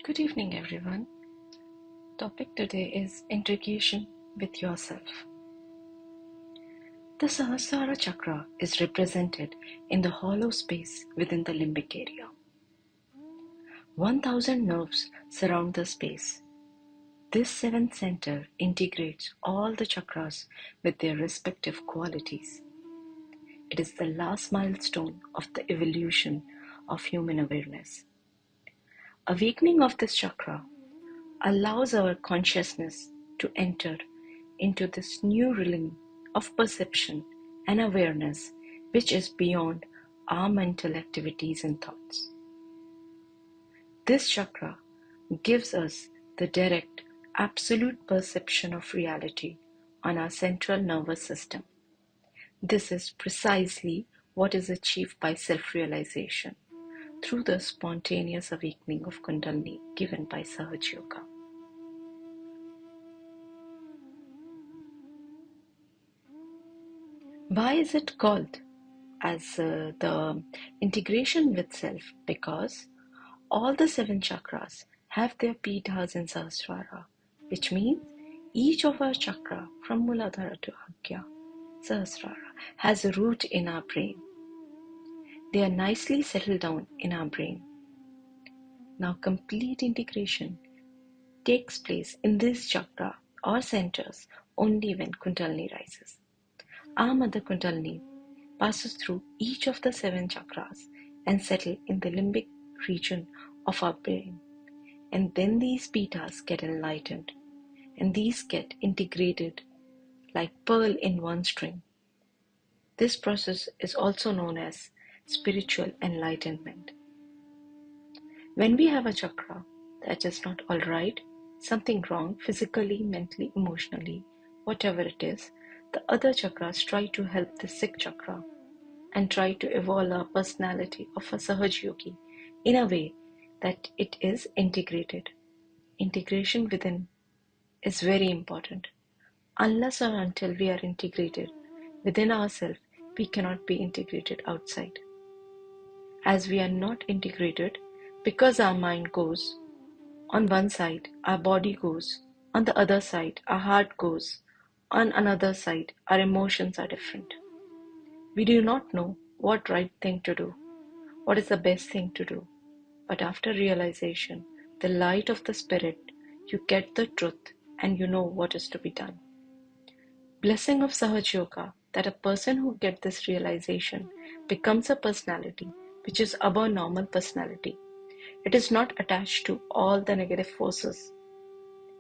Good evening, everyone. Topic today is integration with yourself. The Sahasrara chakra is represented in the hollow space within the limbic area. 1,000 nerves surround the space. This seventh center integrates all the chakras with their respective qualities. It is the last milestone of the evolution of human awareness. Awakening of this chakra allows our consciousness to enter into this new realm of perception and awareness which is beyond our mental activities and thoughts. This chakra gives us the direct, absolute perception of reality on our central nervous system. This is precisely what is achieved by self-realization through the spontaneous awakening of Kundalini given by Sahaja Yoga. Why is it called as the integration with self? Because all the 7 chakras have their pithas in Sahasrara, which means each of our chakra from Muladhara to Agya, Sahasrara, has a root in our brain. They are nicely settled down in our brain. Now complete integration takes place in this chakra or centers only when Kundalini rises. Our mother Kundalini passes through each of the 7 chakras and settles in the limbic region of our brain. And then these pithas get enlightened and these get integrated like pearl in one string. This process is also known as spiritual enlightenment. When we have a chakra that is not all right, something wrong physically, mentally, emotionally, whatever it is, the other chakras try to help the sick chakra and try to evolve our personality of a Sahaja Yogi in a way that it is integrated. Integration within is very important. Unless or until we are integrated within ourselves, we cannot be integrated outside. As we are not integrated, because our mind goes on one side, our body goes on the other side, our heart goes on another side, our emotions are different. We do not know what right thing to do, what is the best thing to do. But after realization, the light of the spirit, you get the truth and you know what is to be done. Blessing of Sahaja Yoga, that a person who gets this realization becomes a personality which is above normal personality. It is not attached to all the negative forces.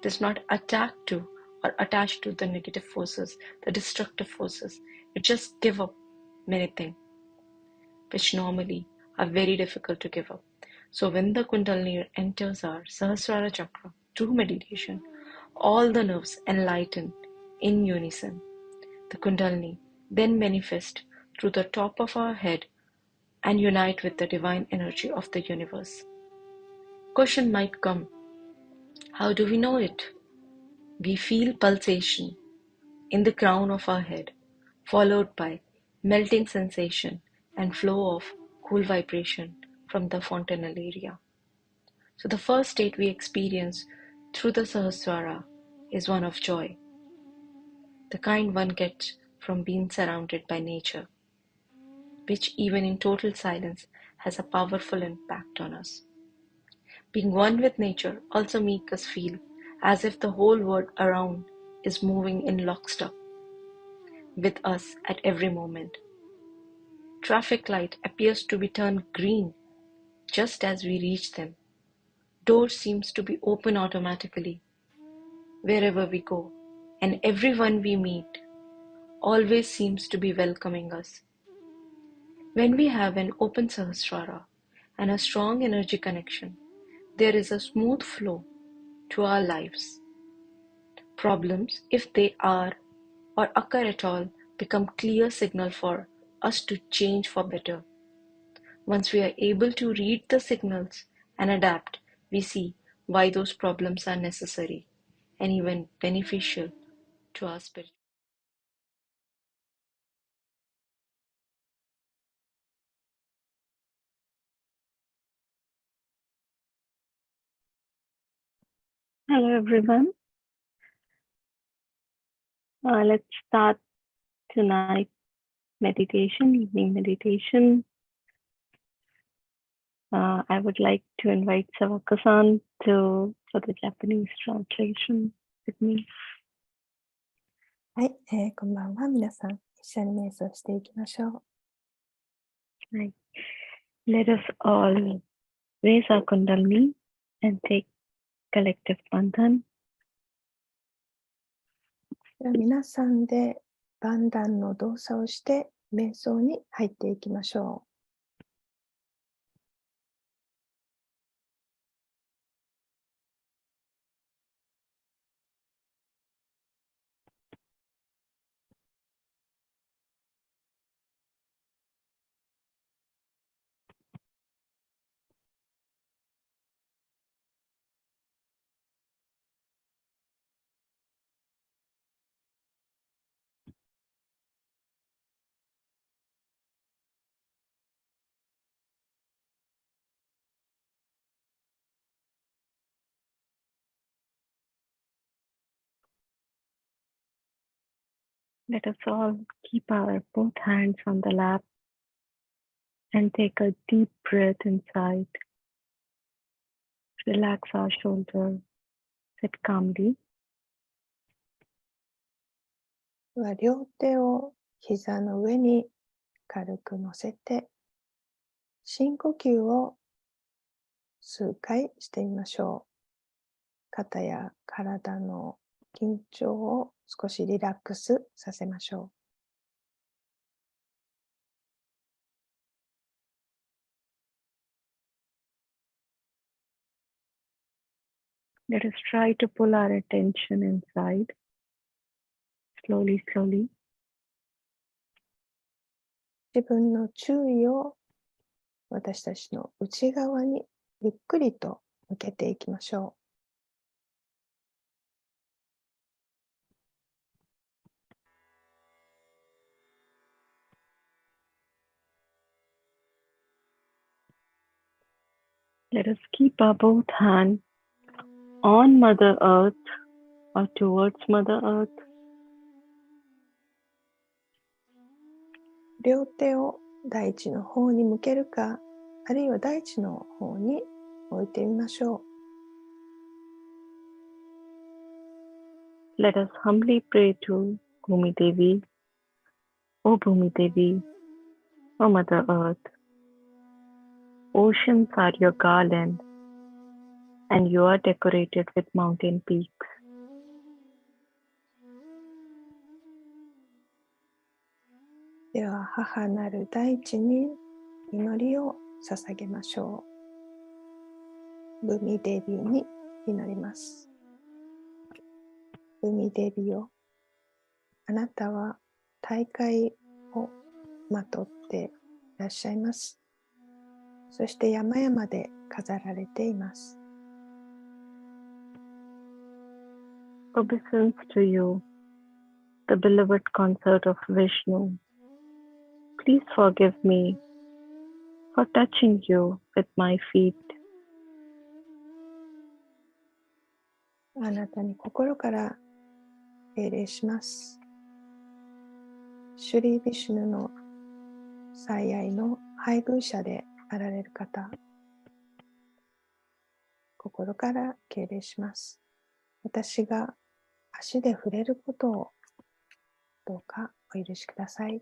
It is not attacked to or attached to the negative forces, the destructive forces. It just gives up many things, which normally are very difficult to give up. So when the Kundalini enters our Sahasrara chakra through meditation, all the nerves enlighten in unison. The Kundalini then manifests through the top of our head and unite with the divine energy of the universe. Question might come, how do we know it? We feel pulsation in the crown of our head, followed by melting sensation and flow of cool vibration from the fontanel area. So the first state we experience through the Sahasrara is one of joy, the kind one gets from being surrounded by nature, which even in total silence has a powerful impact on us. Being one with nature also makes us feel as if the whole world around is moving in lockstep with us at every moment. Traffic light appears to be turned green just as we reach them. Door seems to be open automatically wherever we go, and everyone we meet always seems to be welcoming us. When we have an open Sahasrara and a strong energy connection, there is a smooth flow to our lives. Problems, if they are or occur at all, become clear signal for us to change for better. Once we are able to read the signals and adapt, we see why those problems are necessary and even beneficial to our spirit. Hello everyone. Let's start tonight's meditation, evening meditation. I would like to invite Sawaka-san for the Japanese translation with me. はい、こんばんは。皆さん、一緒に瞑想していきましょう。Right. Let us all raise our kundalini and take collective bandhan. では皆さんでバンダンの動作をして瞑想に入っていきましょう。Let us all keep our both hands on the lap and take a deep breath inside. Relax our shoulders. Sit calmly. では両手を膝の上に軽く乗せて、深呼吸を数回してみましょう。肩や体の緊張を少しリラックスさせましょう。Let us try to pull our attention inside. Slowly, slowly. 自分の注意を私たちの内側にゆっくりと向けていきましょう。Let us keep our both hands on Mother Earth or towards Mother Earth. 両手を大地の方に向けるか、あるいは大地の方に置いてみましょう。Let us humbly pray to Bhumi Devi, O Bhumi Devi, O Mother Earth. Oceans are your garland, and you are decorated with mountain peaks. では、母なる大地に祈りを捧げましょう。ブミデビに祈ります。ブミデビよ、あなたは大海をまとっていらっしゃいます。そして山々で飾られています。Obeisance to you, the beloved consort of Vishnu. Please forgive me for touching you with my feet. あなたに心から敬礼します。シュリー・ビシュヌの最愛の配偶者であられる方、心から敬礼します。私が足で触れることをどうかお許しください。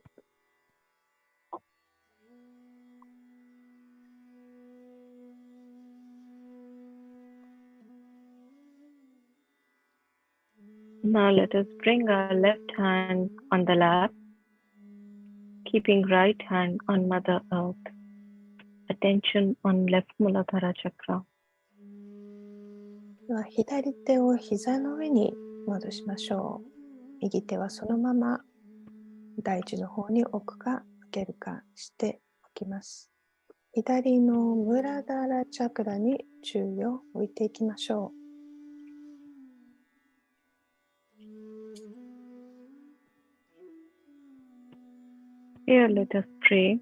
Now let us bring our left hand on the lap, keeping right hand on Mother Earth. Attention on left Muladhara chakra. では左手を膝の上に戻しましょう。右手はそのまま大地の方に置くか受けるかしておきます。左のムラダラチャクラに注意を置いていきましょう。Here let us pray.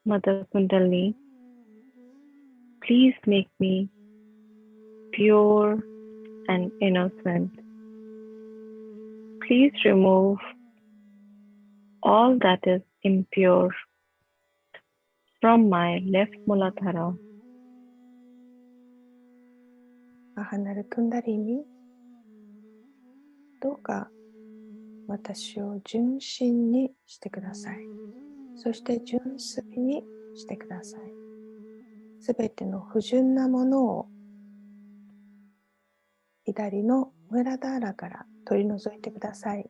Mother Kundalini, please make me pure and innocent. Please remove all that is impure from my left Muladhara. 母なるクンダリに、どうか私を純真にしてください。そして純粋にしてください。すべての不純なものを左のムラダーラから取り除いてください。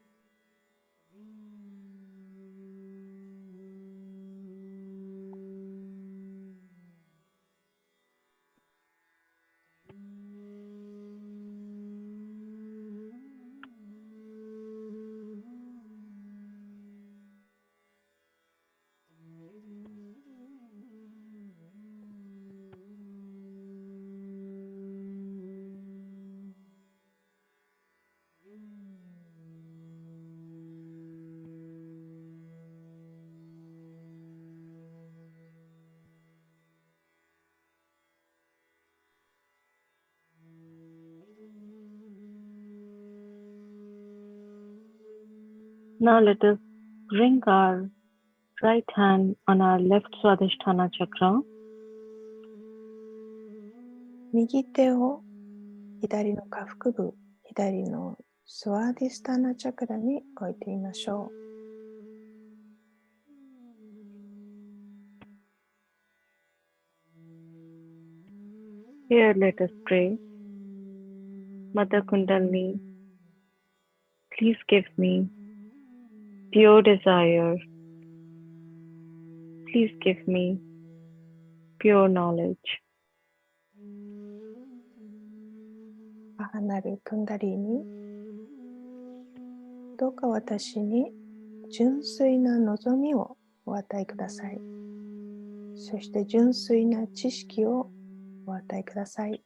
Now let us bring our right hand on our left Swadhisthana chakra. 右手を左の下腹部、左のスワーディスタナチャクラに置いてみましょう。Here let us pray. Mother Kundalini, please give me pure desire. Please give me pure knowledge. 母なるクンダリーに、どうか私に純粋な望みをお与えください。そして純粋な知識をお与えください。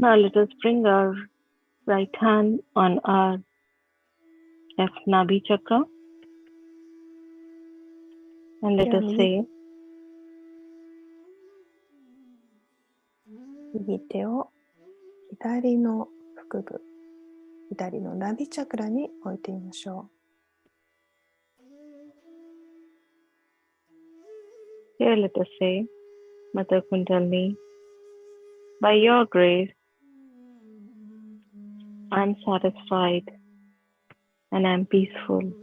Now let us bring our right hand on our left Nabhi chakra and let us say, 右手を左の腹部、左のナビチャクラに置いてみましょhere let us say, Mother Kundalini, By your grace, I'm satisfied and I'm peaceful.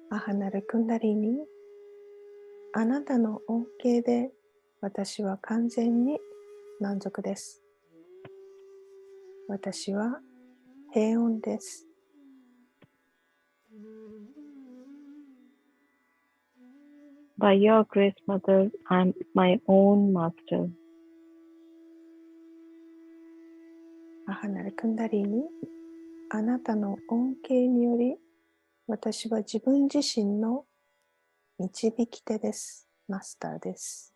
母なるクンダリーに、あなたの恩恵で私は完全に満足です。私は平穏です。By your grace, Mother, I'm my own master. 母なるクンダリーに、あなたの恩恵により、私は自分自身の導き手です。マスターです。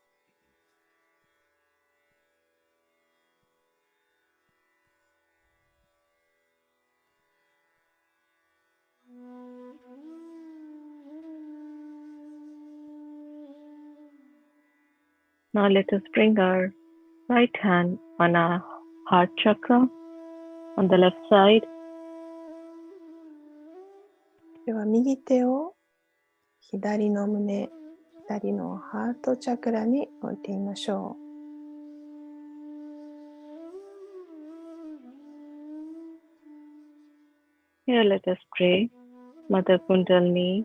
Now let us bring our right hand on our heart chakra on the left side. では右手を左の胸、左のハートチャクラに置いてみましょう。Here let us pray. Mother Kundalini,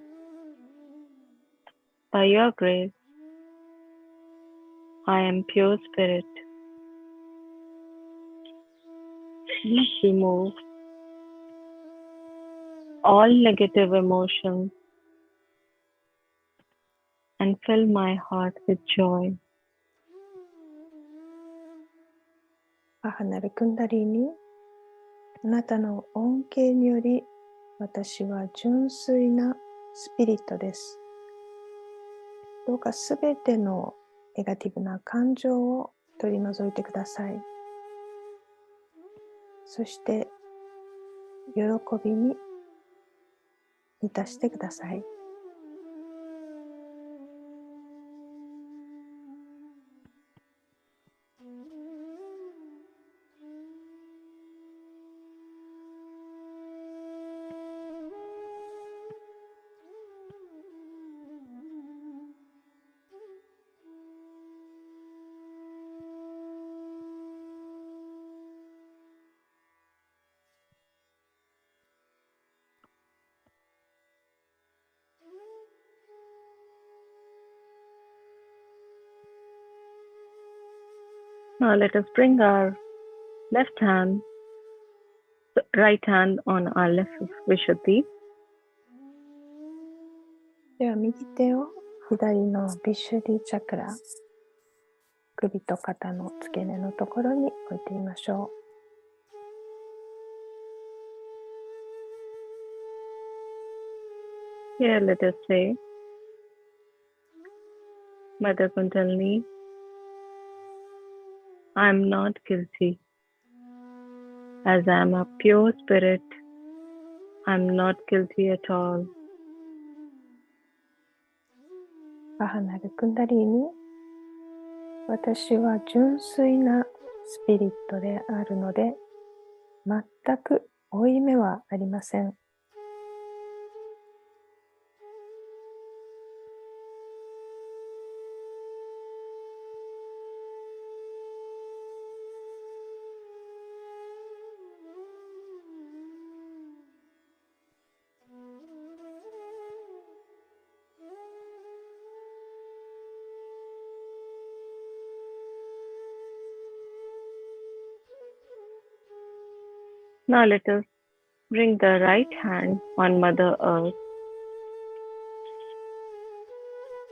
by your grace, I am pure spirit. Please remove all negative emotions and fill my heart with joy. 母なるクンダリーに、あなたの恩恵により、私は純粋なスピリットです。どうかすべてのネガティブな感情を取り除いてください。そして、喜びに満たしてください。Now let us bring our right hand on our left Vishuddhi. では右手を左のビシュディチャクラ、首と肩の付け根のところに置いてみましょう。Here let us say, Mother Kundalini, I am not guilty. As I am a pure spirit, I am not guilty at all. 母なるクンダリーに、私は純粋なスピリットであるので、全く負い目はありません。Now let us bring the right hand on Mother Earth.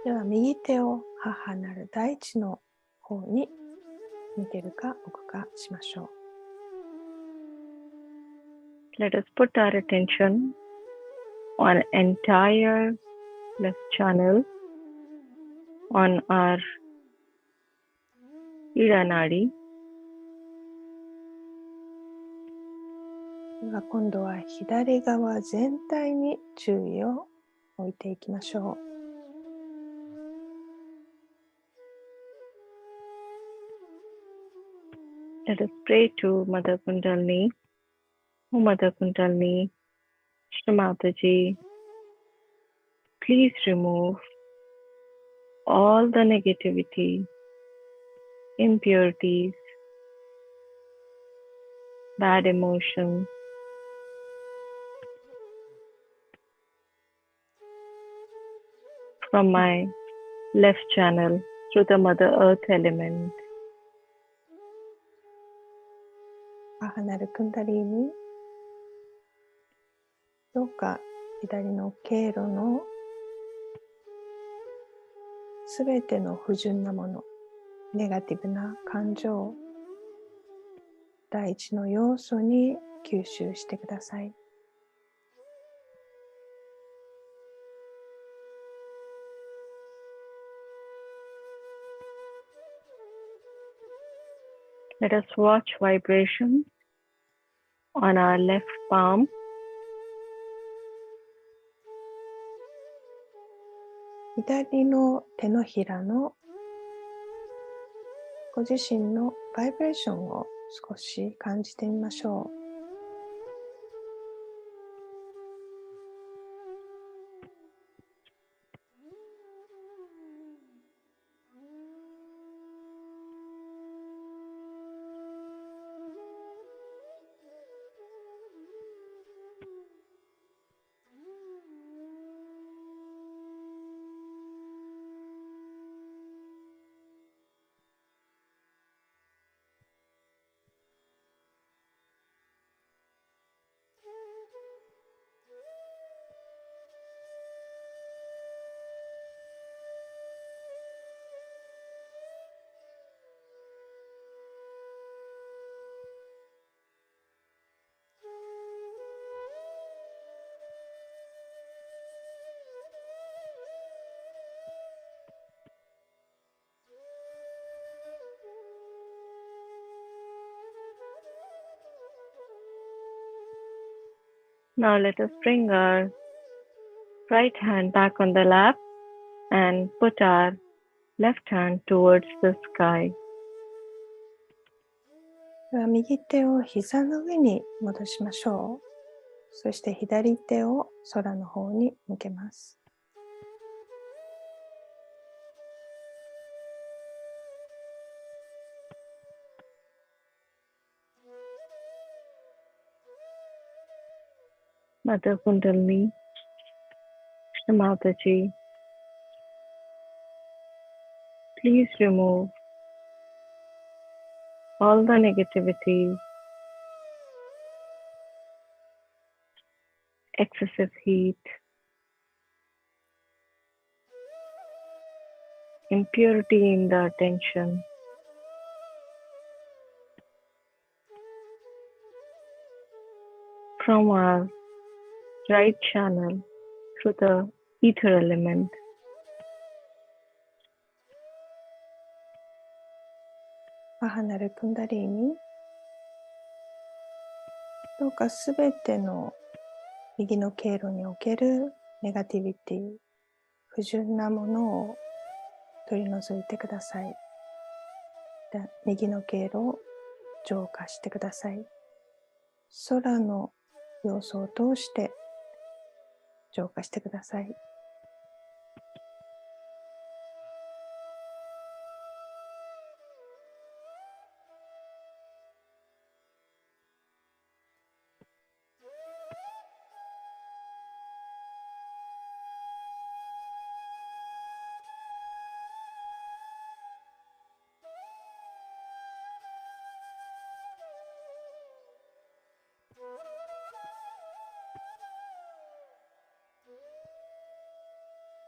では右手を母なる大地の方に向けるか置くかしましょう。Let us put our attention on entire left channel, on our Ida Nadi. では今度は左側全体に注意を置いていきましょう。Let us pray to Mother Kundalini. Oh Mother Kundalini, Shrimataji, please remove all the negativity impurities, bad emotions, from my left channel through the Mother Earth element. 母なるクンダリーに、どうか左の経路のすべての不純なもの、ネガティブな感情、第一の要素に吸収してください。Let us watch vibrations on our left palm. 左の手のひらのご自身のバイブレーションを少し感じてみましょう。Now let us bring our right hand back on the lap and put our left hand towards the sky. では右手を膝の上に戻しましょう。そして左手を空の方に向けます。Mother Kundalini, Mataji, please remove all the negativity, excessive heat, impurity in the attention, from our right channel through the ether element. 母なるクンダリーに、どうかすべての右の経路におけるネガティビティ、不純なものを取り除いてください。で、右の経路を浄化してください。空の要素を通して浄化してください。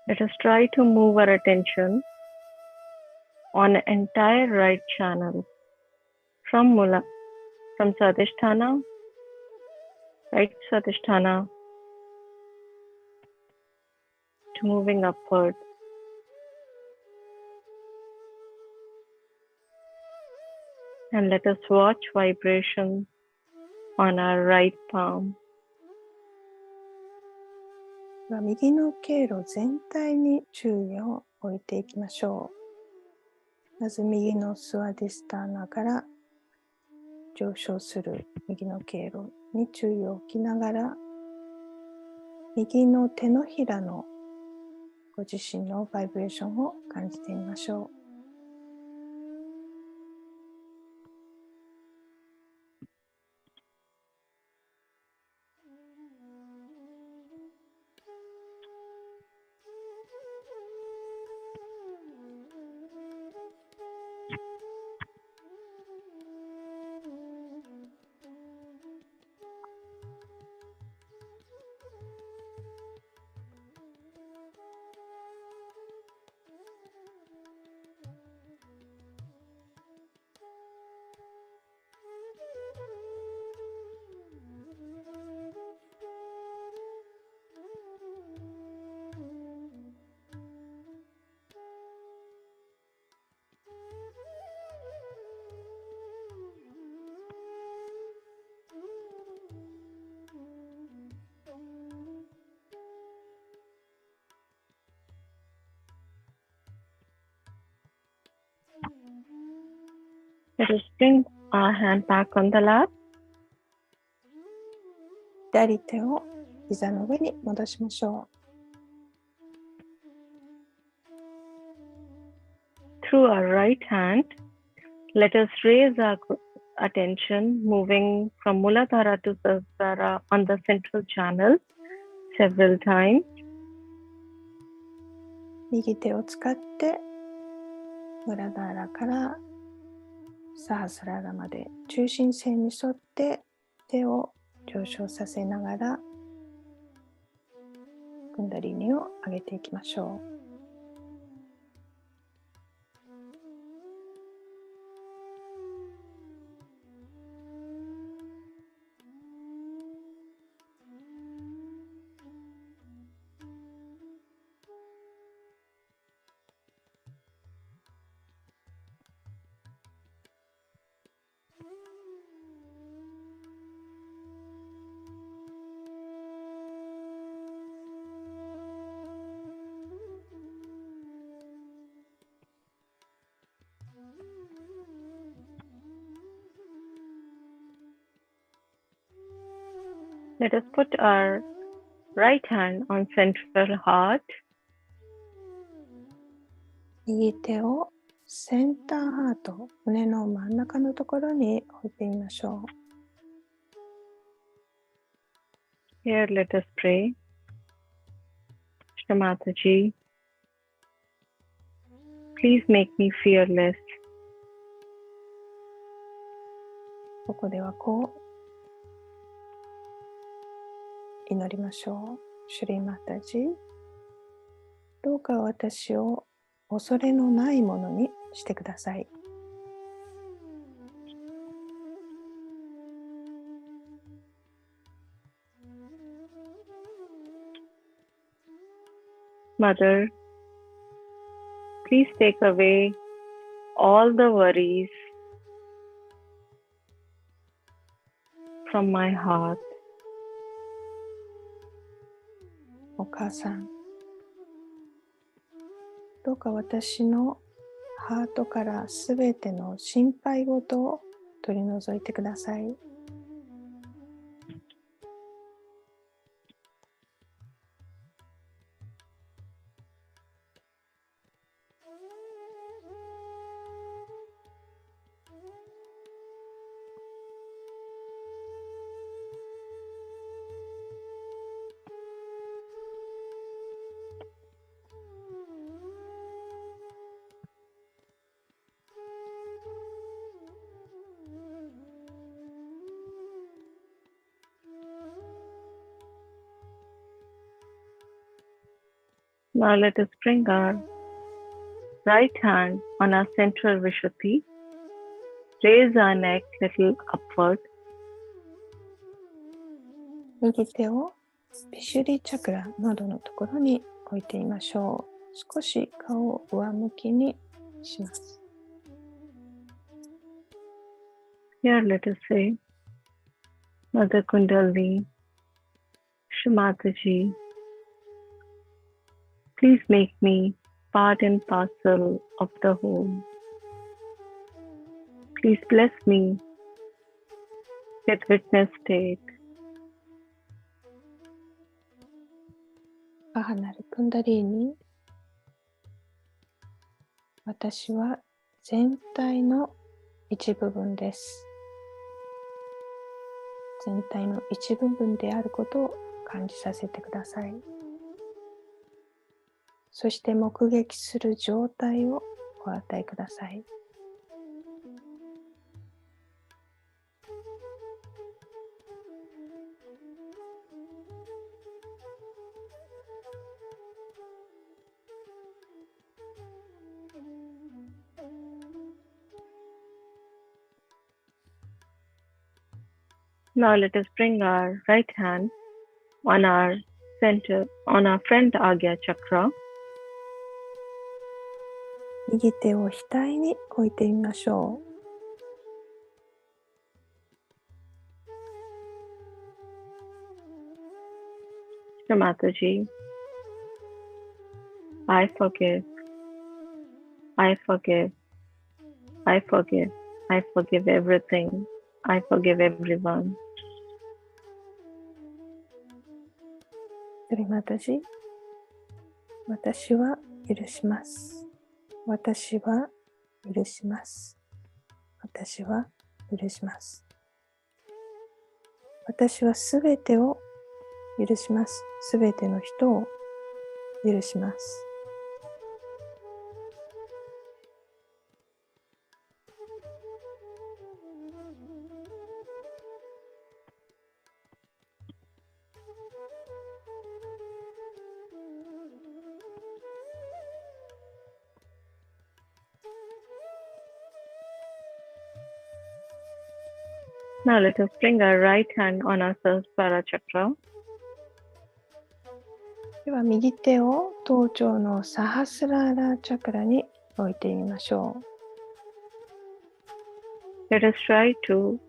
Let us try to move our attention on the entire right channel from Swadhisthana, right Swadhisthana, to moving upward. And let us watch vibrations on our right palm. 右の経路全体に注意を置いていきましょう。まず右のスワディスターナから上昇する右の経路に注意を置きながら、右の手のひらのご自身のバイブレーションを感じてみましょう。Let us bring our hand back on the lap. 左手を膝の上に戻しましょ Through our right hand, let us raise our attention, moving from Muladhara to Sahasrara on the central channel several times. 右手を使ってムラダーラからサハスララまで中心線に沿って手を上昇させながらクンダリーニを上げていきましょう。Let us put our right hand on central heart. 右手をセンターハート、胸の真ん中のところに置いてみましょう。Here, let us pray. Shamataji, please make me fearless. ここではこう祈りましょう。シュリーマタジ、どうか私を恐れのないものにしてください。Mother, please take away all the worries from my heart. お母さん、どうか私のハートからすべての心配事を取り除いてください。Now let us bring our right hand on our central Vishuddhi. Raise our neck little upward. 右手をビシュディチャクラ、喉のところに置いてみましょう。少し顔を上向きにします。Here, let us say, Mother Kundalini, Shamataji, please make me part and parcel of the whole. Please bless me with witness state. 母なるクンダリーニ、私は全体の一部分です。全体の一部分であることを感じさせてください。そして目撃する状態をご与えください。Now let us bring our right hand on our center, on our front Agya chakra. 右手を額に置いてみましょう。Mataji, I forgive, I forgive, I forgive. I forgive everything. I forgive everyone. それ私は許します。私は許します。私は許します。私はすべてを許します。すべての人を許します。Now let us bring our right hand on our Sahasrara chakra. では右手を頭頂のサハスラーラチャクラに置いてみましょう。Let us try to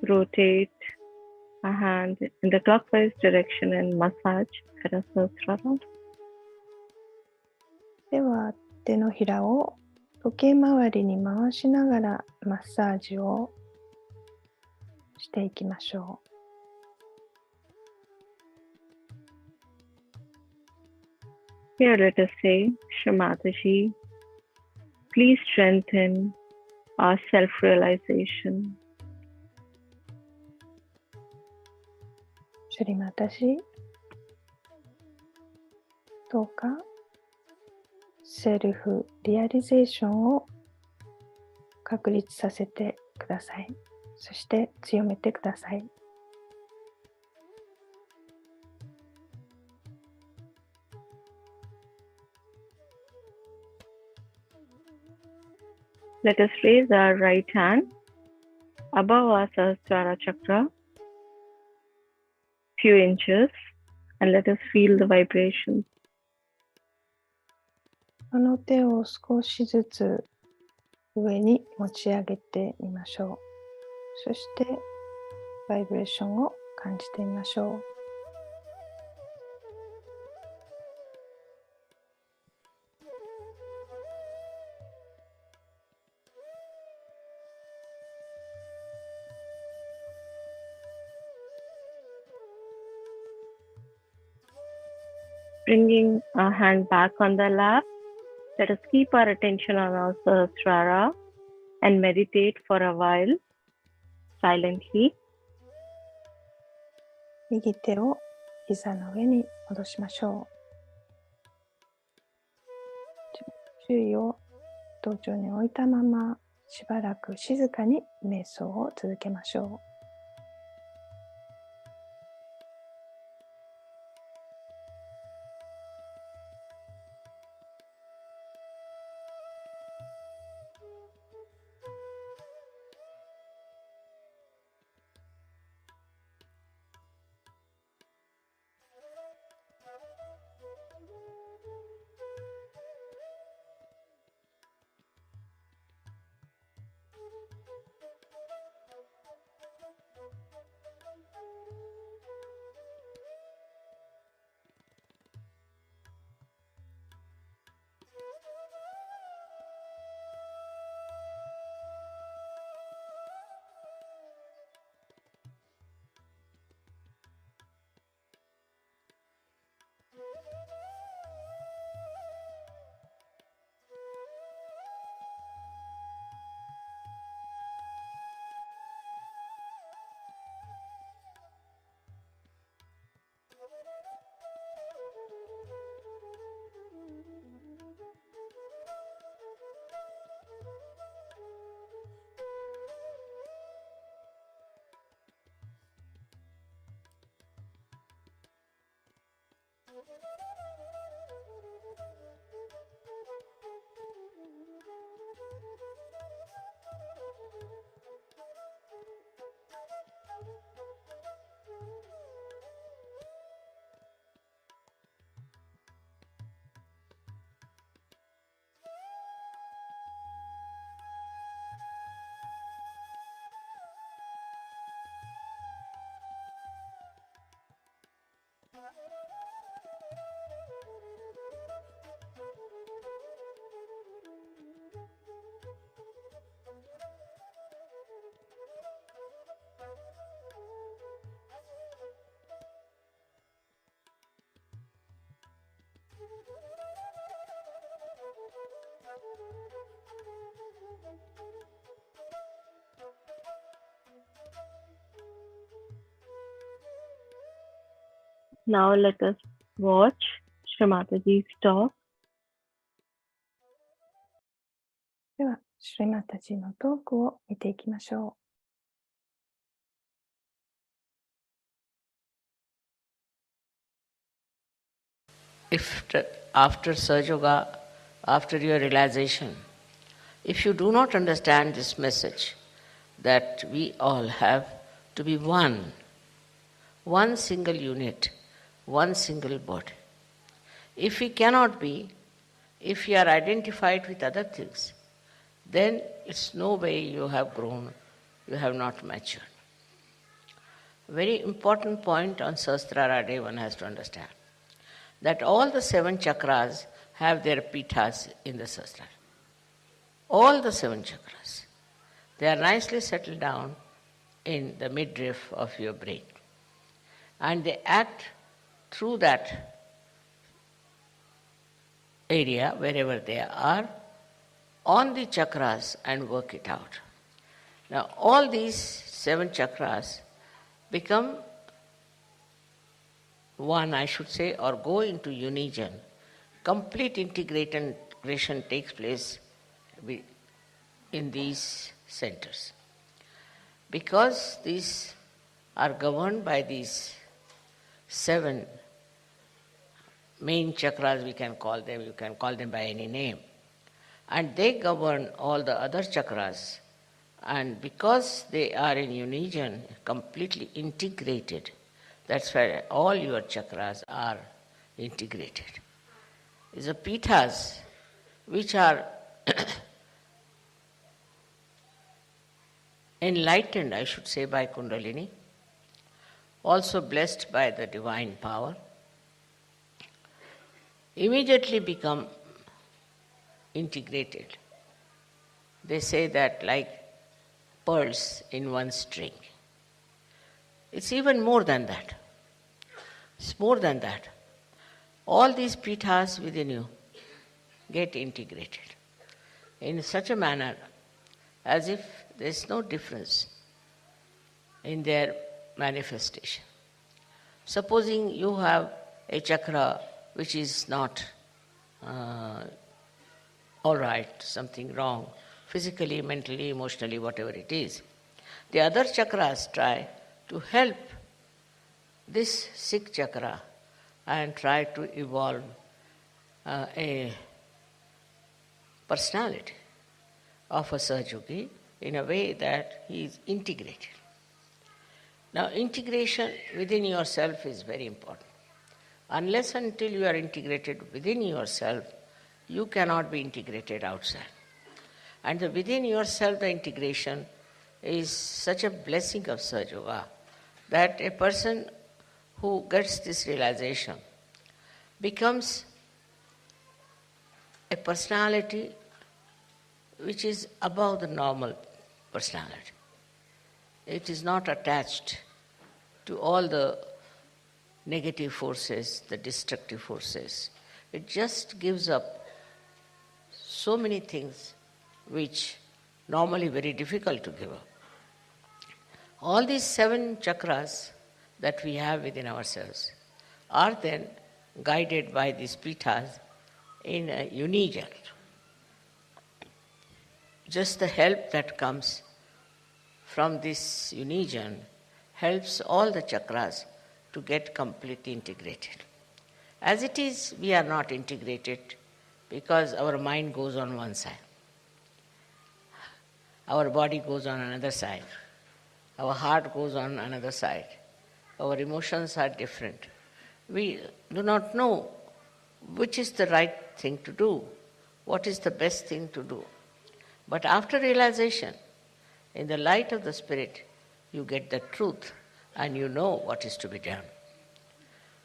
rotate our hand in the clockwise direction and massage at our Sahasrara. では手のひらを時計回りに回しながらマッサージをしていきましょう。Here let us say, Shamataji, please strengthen our self-realization. シュリマタジ、どうかセルフリアリゼーションを確立させてください。そして強めてください。Let us raise our right hand above our Sahasrara chakra, few inches, and let us feel the vibrations. この手を少しずつ上に持ち上げてみましょう。そしてバイブレーションを感じてみましょう。Bringing our hand back on the lap, let us keep our attention on our Sahasrara and meditate for a while silently. 右手を膝の上に戻しましょう。注意を頭頂に置いたまましばらく静かに瞑想を続けましょう。Now let us watch Srimataji's talk. では、シュリマタジのトークを見ていきましょ After Sahaja Yoga, after your realization, if you do not understand this message that we all have to be one single unit, one single body, if we cannot be, if we are identified with other things, then it's no way you have grown, you have not matured. Very important point on Sahasrara Day one has to understand, that all the 7 chakras have their pithas in the Sahasrara. All the 7 chakras. They are nicely settled down in the midriff of your brain. And they act through that area, wherever they are, on the chakras and work it out. Now, all these 7 chakras become one, I should say, or go into union. Complete integration takes place in these centers. Because these are governed by these 7 main chakras, we can call them, you can call them by any name. And they govern all the other chakras. And because they are in union, completely integrated, that's why all your chakras are integrated. It's the pithas which are enlightened, I should say, by Kundalini, also blessed by the divine power, immediately become integrated. They say that like pearls in one string. It's even more than that. It's more than that. All these pithas within you get integrated in such a manner as if there's no difference in their manifestation. Supposing you have a chakra which is not all right, something wrong, physically, mentally, emotionally, whatever it is, the other chakras try to help this sick chakra and try to evolve a personality of a Sahaja in a way that he is integrated. Now, integration within yourself is very important. Unless until you are integrated within yourself, you cannot be integrated outside. And within yourself, the integration is such a blessing of Sahaja Yoga that a person who gets this realization becomes a personality which is above the normal personality. It is not attached to all the negative forces, the destructive forces. It just gives up so many things which normally very difficult to give up. All these 7 chakras that we have within ourselves are then guided by these pithas in a union. Just the help that comes from this union helps all the chakras to get completely integrated. As it is, we are not integrated because our mind goes on one side. Our body goes on another side. Our heart goes on another side. Our emotions are different. We do not know which is the right thing to do, what is the best thing to do. But after realization, in the light of the Spirit, you get the truth and you know what is to be done.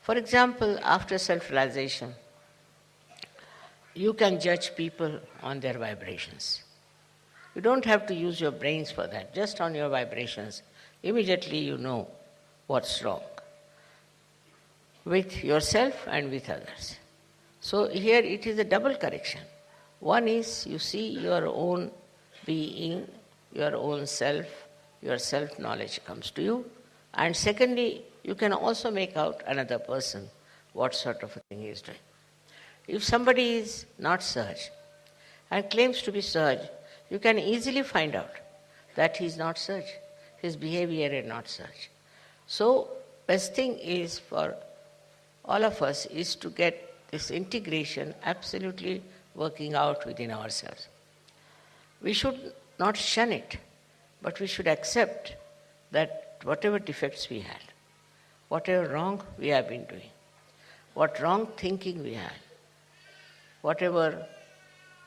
For example, after self-realization, you can judge people on their vibrations. You don't have to use your brains for that. Just on your vibrations, immediately you know what's wrong with yourself and with others. So here it is a double correction. One is you see your own being, your own self, your self-knowledge comes to you. And secondly, you can also make out another person, what sort of a thing he is doing. If somebody is not Sahaj and claims to be Sahaj, you can easily find out that he is not Sahaj. His behavior is not Sahaj. So, best thing is for all of us is to get this integration absolutely working out within ourselves. We should not shun it, but we should accept that whatever defects we had, whatever wrong we have been doing, what wrong thinking we had, whatever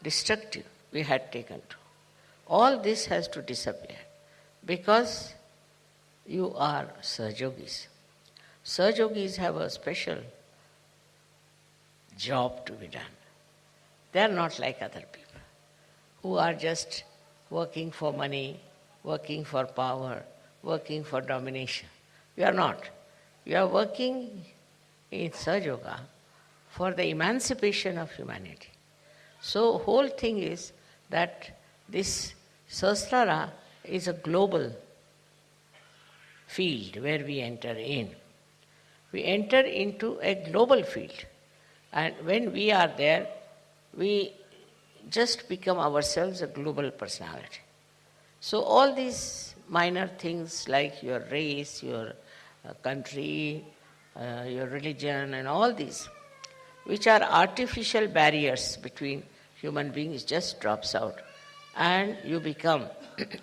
destructive we had taken to, all this has to disappear because you are Sahajogis. Sahajogis have a special job to be done. They are not like other people who are just working for money, working for power, working for domination. You are not. You are working in Sahaja Yoga for the emancipation of humanity. So whole thing is that this Sahasrara is a global field where we enter in. We enter into a global field. And when we are there, we just become ourselves a global personality. So all these minor things like your race, your country, your religion and all these, which are artificial barriers between human beings, just drops out. And you become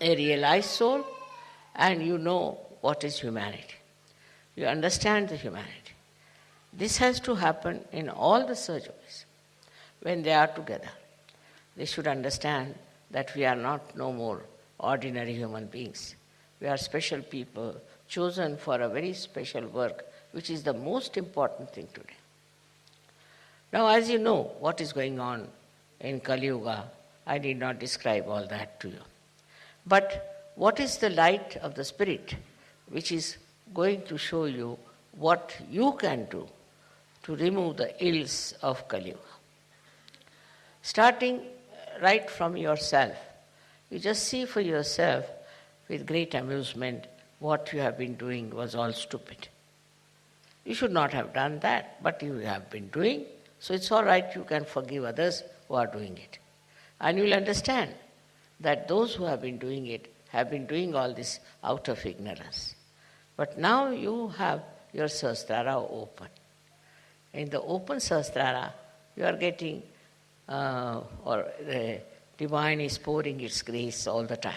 a realized soul and you know what is humanity. You understand the humanity. This has to happen in all the Sahajogis. When they are together, they should understand that we are not no more ordinary human beings. We are special people chosen for a very special work, which is the most important thing today. Now, as you know what is going on in Kali Yuga, I need not describe all that to you. But what is the light of the Spirit which is going to show you what you can do to remove the ills of Kali Yuga? Starting right from yourself, you just see for yourself with great amusement what you have been doing was all stupid. You should not have done that, but you have been doing, so it's all right, you can forgive others who are doing it. And you will understand that those who have been doing it have been doing all this out of ignorance. But now you have your Sahasrara open. In the open Sahasrara, you are getting, or the divine is pouring its grace all the time.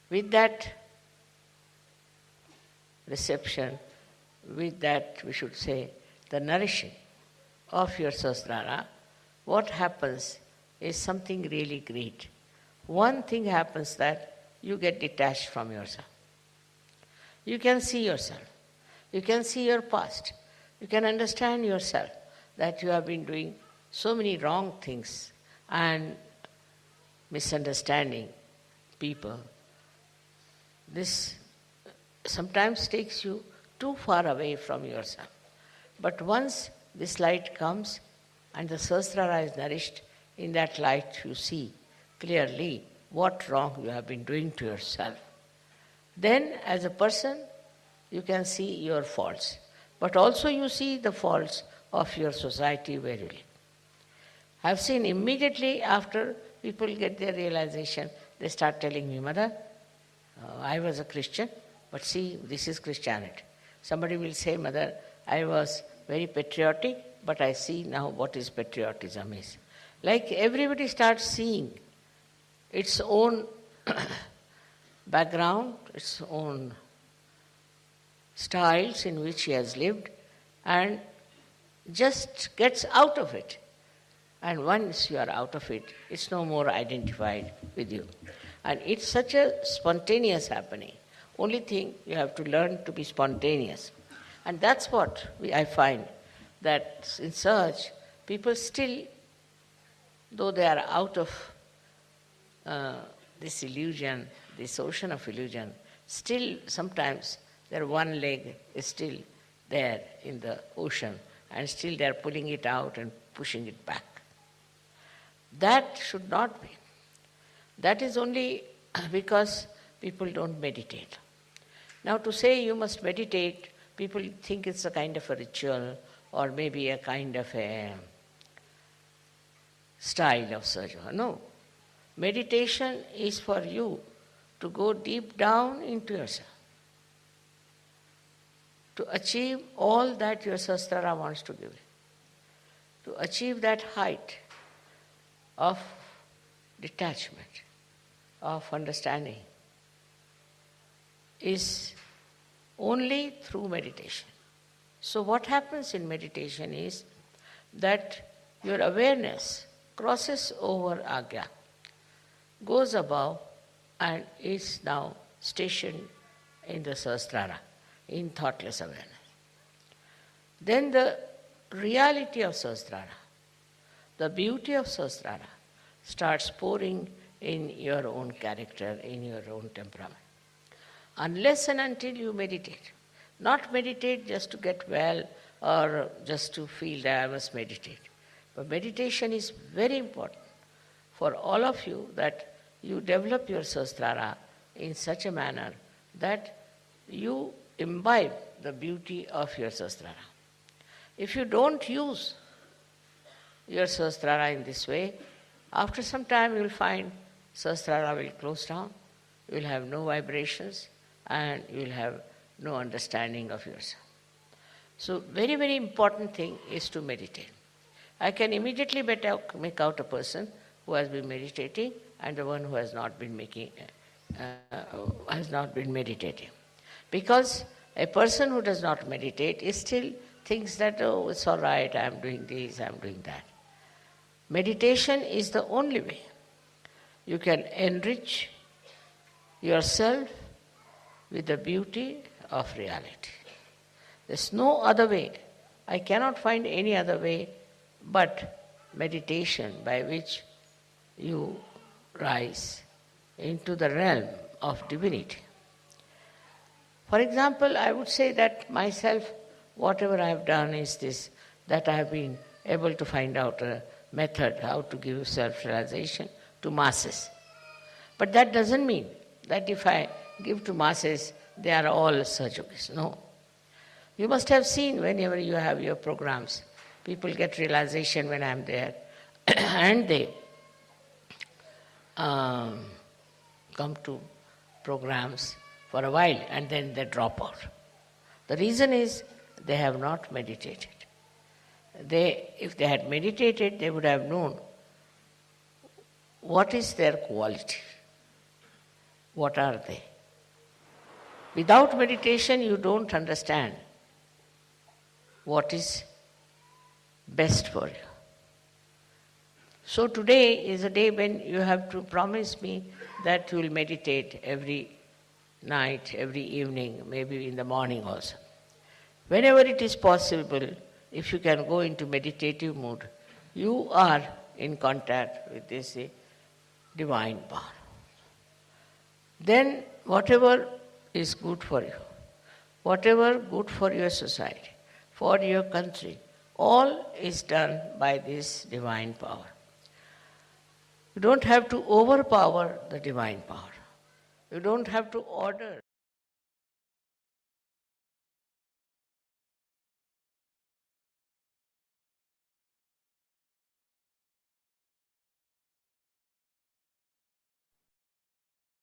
With that reception, with that, we should say, the nourishing of your Sahasrara, what happens is something really great. One thing happens that you get detached from yourself. You can see yourself. You can see your past. You can understand yourself that you have been doing so many wrong things and misunderstanding people. This sometimes takes you too far away from yourself. But once this light comes and the Sahasrara is nourished, in that light you see clearly what wrong you have been doing to yourself. Then as a person, you can see your faults. But also you see the faults of your society where you live. I have seen immediately after people get their realization, they start telling me, Mother, I was a Christian, but see, this is Christianity. Somebody will say, Mother, I was very patriotic, but I see now what is patriotism is. Like everybody starts seeing its own background, its own styles in which he has lived, and just gets out of it. And once you are out of it, it's no more identified with you. And it's such a spontaneous happening. Only thing, you have to learn to be spontaneous. And that's what I find, that in Sahaj, people still, though they are out of this illusion, this ocean of illusion, still sometimes their one leg is still there in the ocean, and still they are pulling it out and pushing it back. That should not be. That is only because people don't meditate. Now, to say you must meditate, people think it's a kind of a ritual or maybe a kind of a style of Sahaja. No. Meditation is for you to go deep down into yourself, to achieve all that your Sahasrara wants to give you, to achieve that height of detachment, of understanding, is only through meditation. So what happens in meditation is that your awareness crosses over Agya, goes above and is now stationed in the Sahasrara, in thoughtless awareness. Then the reality of Sahasrara, the beauty of Sahasrara starts pouring in your own character, in your own temperament. Unless and until you meditate, not meditate just to get well or just to feel that I must meditate. But meditation is very important for all of you, that you develop your Sahasrara in such a manner that you imbibe the beauty of your Sahasrara. If you don't use your Sahasrara in this way, after some time you will find Sahasrara will close down, you will have no vibrations, and you will have no understanding of yourself. So very, very important thing is to meditate. I can immediately make out a person who has been meditating and the one who has not been meditating. Because a person who does not meditate is still thinks that, oh, it's all right, I am doing this, I am doing that. Meditation is the only way you can enrich yourself with the beauty of reality. There's no other way. I cannot find any other way but meditation, by which you rise into the realm of divinity. For example, I would say that myself, whatever I have done is this, that I have been able to find out a method how to give self-realization to masses. But that doesn't mean that if I give to masses, they are all Sahajogis. No. You must have seen whenever you have your programs, people get realization when I am there and they come to programs for a while and then they drop out. The reason is they have not meditated. If they had meditated, they would have known what is their quality, what are they. Without meditation, you don't understand what is best for you. So today is a day when you have to promise me that you will meditate every night, every evening, maybe in the morning also. Whenever it is possible, if you can go into meditative mood, you are in contact with this divine power. Then whatever is good for you, whatever good for your society, for your country, all is done by this divine power. You don't have to overpower the divine power. You don't have to order.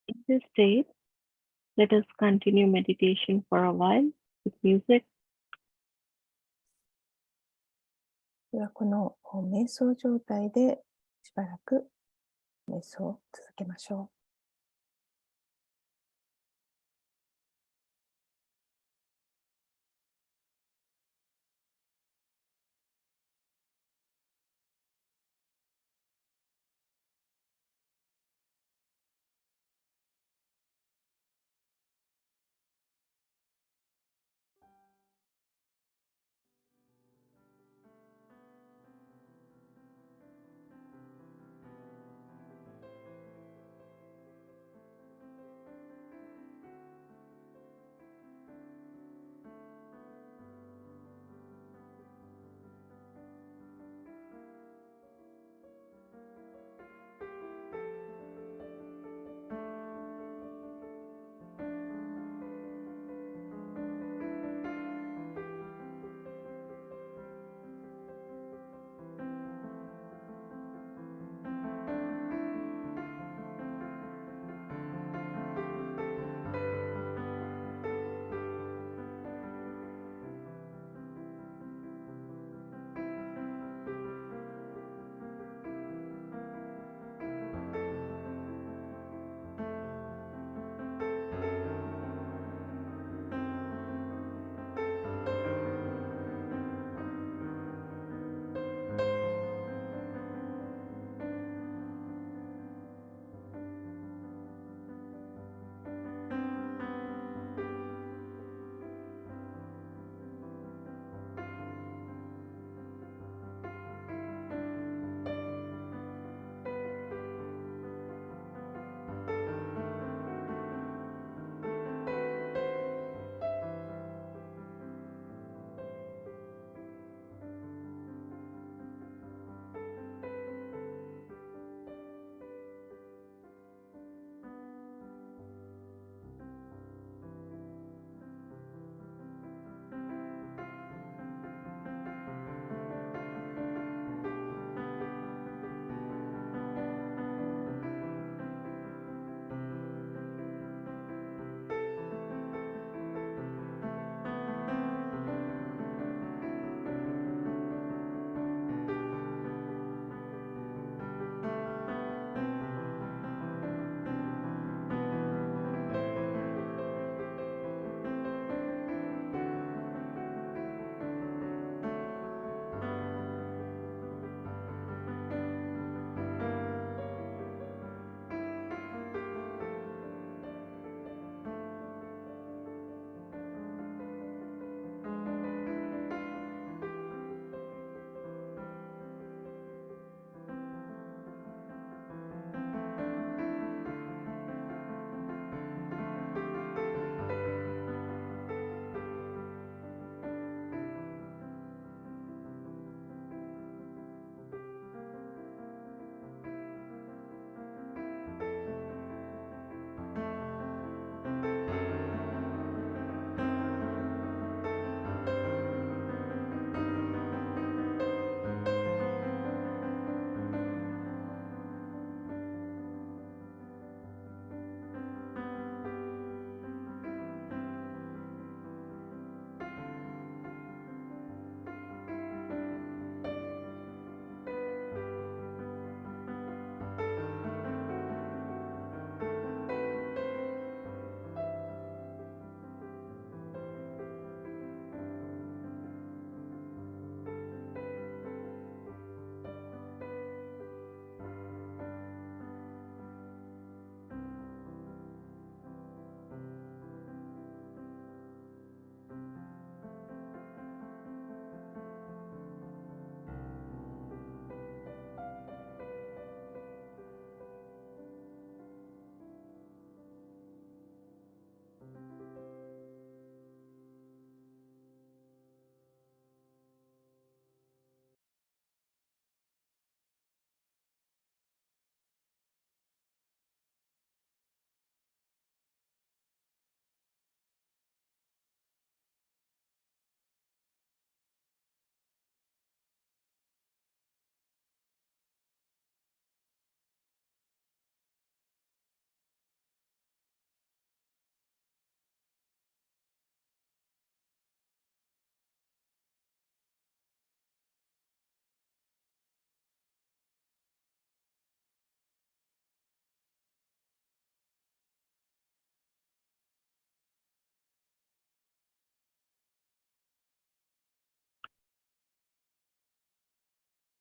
In this state, let us continue meditation for a while with music. ではこの瞑想状態でしばらく瞑想を続けましょう。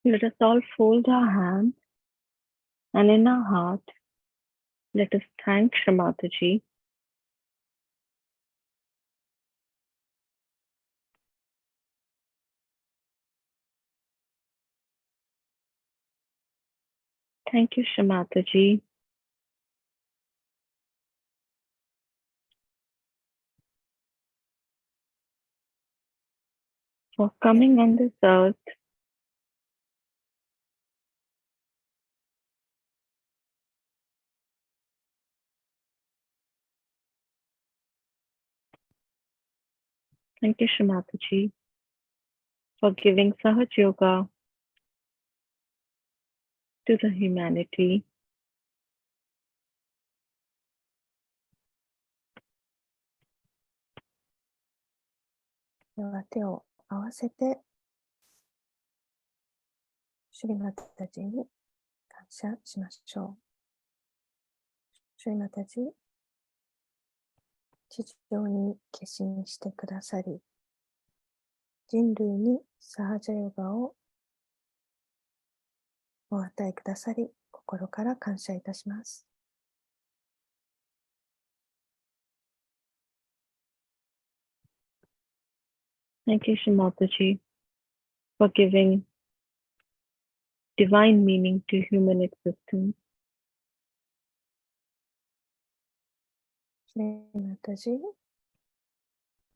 Let us all fold our hands and in our heart, let us thank Shri Mataji Thank you, Shri Mataji, for coming on this earth Thank you, Shri Mataji, for giving Sahaja Yoga to the humanity. では手を合わせて、シュリマタジに感謝しましょう。シュリマタジ、地上に化身してくださり、人類にサハジャヨガをお与えくださり、心から感謝いたします。Thank you, Shri Mataji, for giving divine meaning to human existence. シュリマタジ、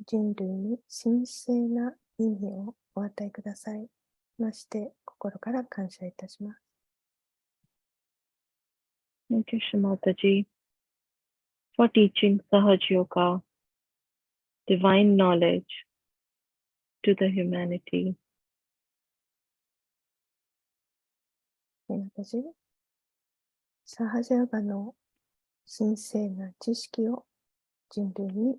人類に神聖な意味をお与えくださいまして、心から感謝いたします。Thank you, Shri Mataji, for teaching Sahaja Yoga, divine knowledge to the humanity. シュリマタジ、サハジャヨガの神聖な知識を人類に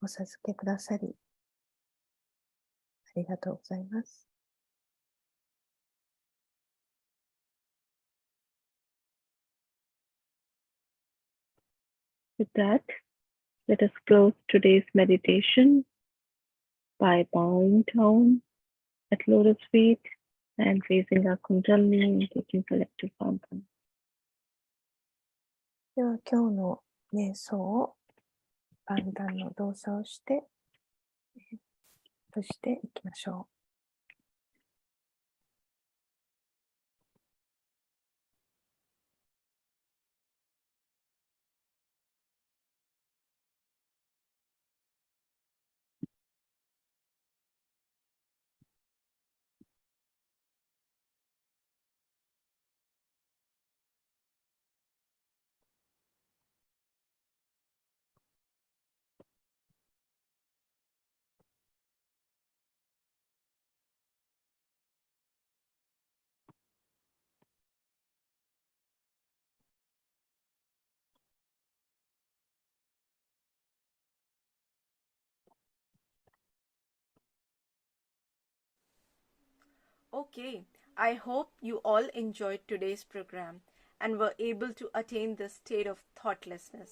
お授けくださり、ありがとうございます。With that, let us close today's meditation by bowing down at lotus feet and raising our kundalini and taking collective fountain. では今日の瞑想を万段の動作をして閉じていきましょう。Okay, I hope you all enjoyed today's program and were able to attain this state of thoughtlessness.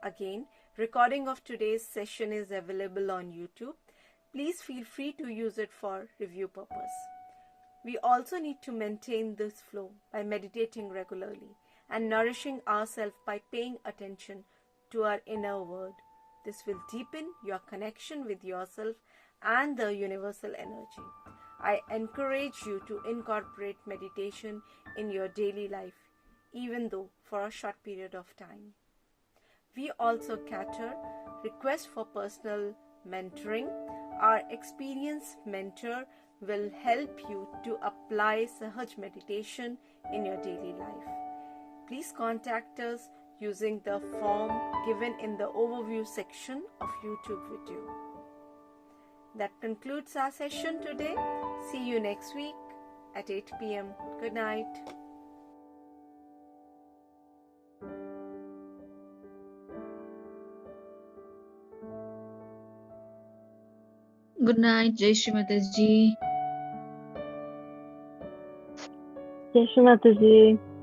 Again, recording of today's session is available on YouTube. Please feel free to use it for review purpose. We also need to maintain this flow by meditating regularly and nourishing ourselves by paying attention to our inner world. This will deepen your connection with yourself and the universal energy. I encourage you to incorporate meditation in your daily life, even though for a short period of time. We also cater requests for personal mentoring. Our experienced mentor will help you to apply Sahaj meditation in your daily life. Please contact us using the form given in the overview section of YouTube video. That concludes our session today. See you next week at 8 p.m. Good night. Good night, Jai Shri Mataji. Jai Shri Mataji.